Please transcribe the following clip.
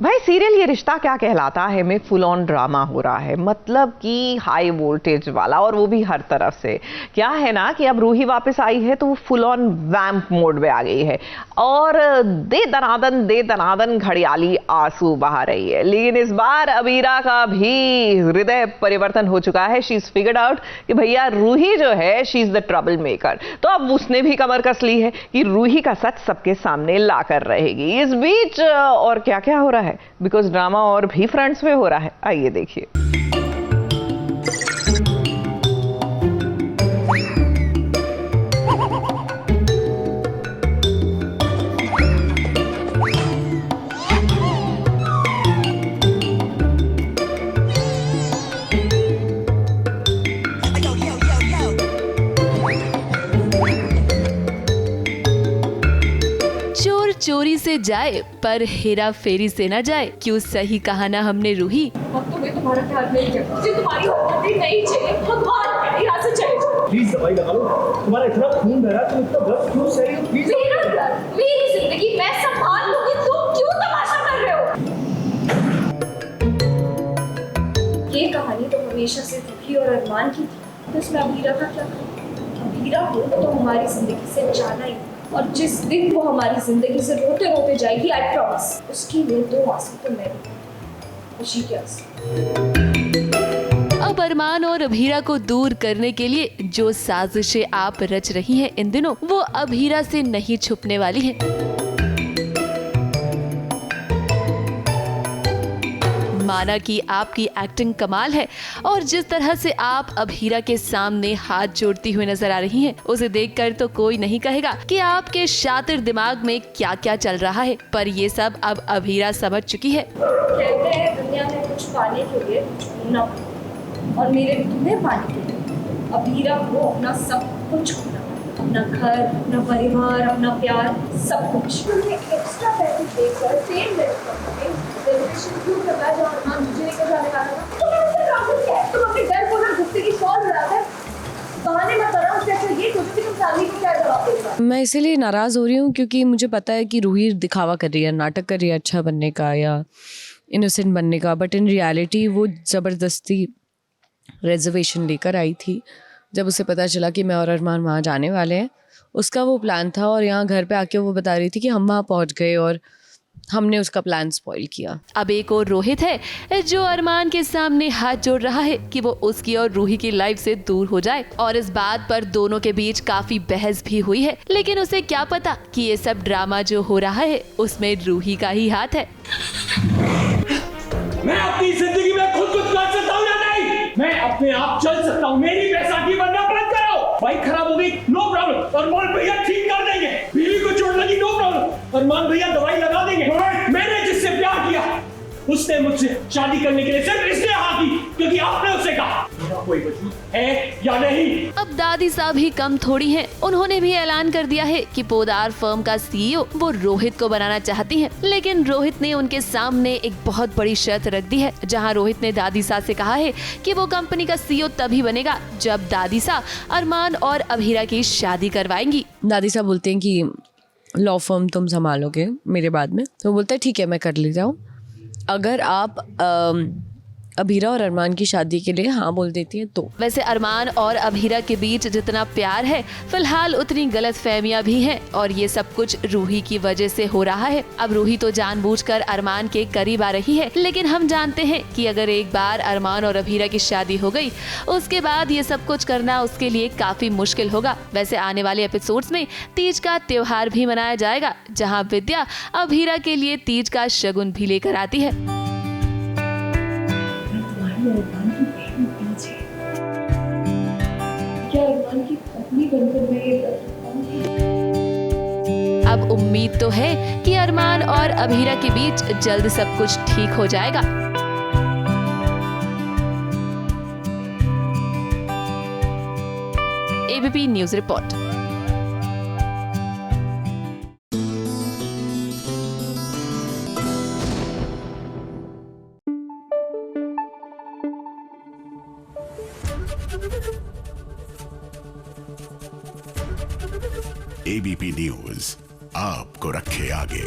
भाई सीरियल ये रिश्ता क्या कहलाता है में फुल ऑन ड्रामा हो रहा है, मतलब कि हाई वोल्टेज वाला, और वो भी हर तरफ से। क्या है ना कि अब रूही वापस आई है तो वो फुल ऑन वैम्प मोड में आ गई है और दे दनादन घड़ियाली आंसू बहा रही है। लेकिन इस बार अबीरा का भी हृदय परिवर्तन हो चुका है। शी इज फिगर्ड आउट कि भैया रूही जो है she is the trouble maker. तो अब उसने भी कमर कस ली है कि रूही का सच सबके सामने ला कर रहेगी। इस बीच और क्या क्या हो रहा है, बिकॉज ड्रामा और भी फ्रंट्स पे हो रहा है, आइए देखिए। चोरी से जाए पर हेरा फेरी से न जाए, क्यों सही कहा ना हमने रूही। अब तुम्हें तुम्हारा ख्याल नहीं किया, मुझे तुम्हारी हरकतें नहीं चाहिए, भगवान यहाँ से चले जाओ। प्लीज दवाई लगा लो, तुम्हारा इतना खून बह रहा है, तुम इतना दर्द क्यों सह रही हो? प्लीज मेरा घर, मेरी जिंदगी मैं संभाल लूंगी, तुम क्यों तमाशा कर रहे हो? ये कहानी तो हमेशा से रूही और अरमान की थी, तो इसमें अबीरा का क्या? अबीरा हो तो हमारी जिंदगी से जाना ही, और जिस दिन वो हमारी जिंदगी से रोते रोते जाएगी, आई प्रॉमिस, उसके लिए 2 आंसू तो मैं भी, खुशी के आंसू। अब अरमान और अबीरा को दूर करने के लिए जो साजिशें आप रच रही हैं इन दिनों, वो अबीरा से नहीं छुपने वाली हैं। माना कि आपकी एक्टिंग कमाल है और जिस तरह से आप अबीरा के सामने हाथ जोड़ती हुई नजर आ रही हैं, उसे देखकर तो कोई नहीं कहेगा कि आपके शातिर दिमाग में क्या क्या चल रहा है। पर ये सब अब अबीरा समझ चुकी है। कहते हैं दुनिया में कुछ पाने के लिए खोना, और मेरे तुम्हें पाने के लिए अबीरा को अपना सब कुछ खोना, अपना घर, अपना परिवार, अपना प्यार, सब कुछ। तुमने एक्स्ट्रा पैसे देकर सेम रेस्टोरेंट क्यों करना है जहाँ अरमान मुझे लेकर जाने वाला था? तुम्हें मुझसे प्रॉब्लम क्या है? तुम अपने डर को ना गुस्से की शॉल उड़ाते हैं, बहाने मत बनाओ। उससे अच्छा ये सोचो कि तुम फैमिली को क्या जवाब देगा। मैं इसीलिए नाराज़ हो रही हूँ क्योंकि मुझे पता है कि रूही दिखावा कर रही है, नाटक कर रही है अच्छा बनने का या इनोसेंट बनने का, बट इन रियलिटी वो ज़बरदस्ती रिजर्वेशन लेकर आई थी। जब उसे पता चला कि मैं और अरमान वहाँ जाने वाले हैं, उसका वो प्लान था, और यहाँ घर पे आके वो बता रही थी कि हम वहाँ पहुँच गए और हमने उसका प्लान स्पॉइल किया। अब एक और रोहित है जो अरमान के सामने हाथ जोड़ रहा है कि वो उसकी और रूही की लाइफ से दूर हो जाए, और इस बात पर दोनों के बीच काफी बहस भी हुई है। लेकिन उसे क्या पता कि ये सब ड्रामा जो हो रहा है उसमें रूही का ही हाथ है। मैं अपनी जिंदगी में खुद कुछ कर सकता हूँ या नहीं? मैं अपने आप चल सकता हूँ, मेरी बैसाखी बनना बंद करो। बाइक खराब हो गई, नो प्रॉब्लम, अरमान भैया ठीक कर देंगे। बीवी को चोट लगी, नो प्रॉब्लम, अरमान भैया दवाई लगा देंगे। मैंने जिससे प्यार किया उसने मुझसे शादी करने के लिए सिर्फ इसलिए हाँ की क्योंकि आपने उससे कहा। मेरा कोई वजूद है या नहीं? अब दादी साहब ही कम थोड़ी हैं, उन्होंने भी ऐलान कर दिया है कि पोदार फर्म का सीईओ वो रोहित को बनाना चाहती हैं। लेकिन रोहित ने उनके सामने एक बहुत बड़ी शर्त रख दी है, जहां रोहित ने दादी साहब से कहा है कि वो कंपनी का सीईओ तभी बनेगा जब दादी साहब अरमान और अबीरा की शादी करवाएंगी। दादी साहब बोलते हैं कि लॉ फर्म तुम संभालोगे मेरे बाद में, तो बोलता है ठीक है मैं कर लेता हूँ, अगर आप अबीरा और अरमान की शादी के लिए हाँ बोल देती है तो। वैसे अरमान और अबीरा के बीच जितना प्यार है, फिलहाल उतनी गलतफहमियां भी हैं, और ये सब कुछ रूही की वजह से हो रहा है। अब रूही तो जानबूझकर अरमान के करीब आ रही है, लेकिन हम जानते हैं कि अगर एक बार अरमान और अबीरा की शादी हो गई, उसके बाद ये सब कुछ करना उसके लिए काफी मुश्किल होगा। वैसे आने वाले एपिसोड्स में तीज का त्योहार भी मनाया जाएगा, जहाँ विद्या अबीरा के लिए तीज का शगुन भी लेकर आती है। अरमान की पहली तीज है, क्या अरमान की पत्नी बनकर मैं ये कर सकता हूँ? अब उम्मीद तो है कि अरमान और अबीरा के बीच जल्द सब कुछ ठीक हो जाएगा। ABP news report. ABP news आपको रखे आगे।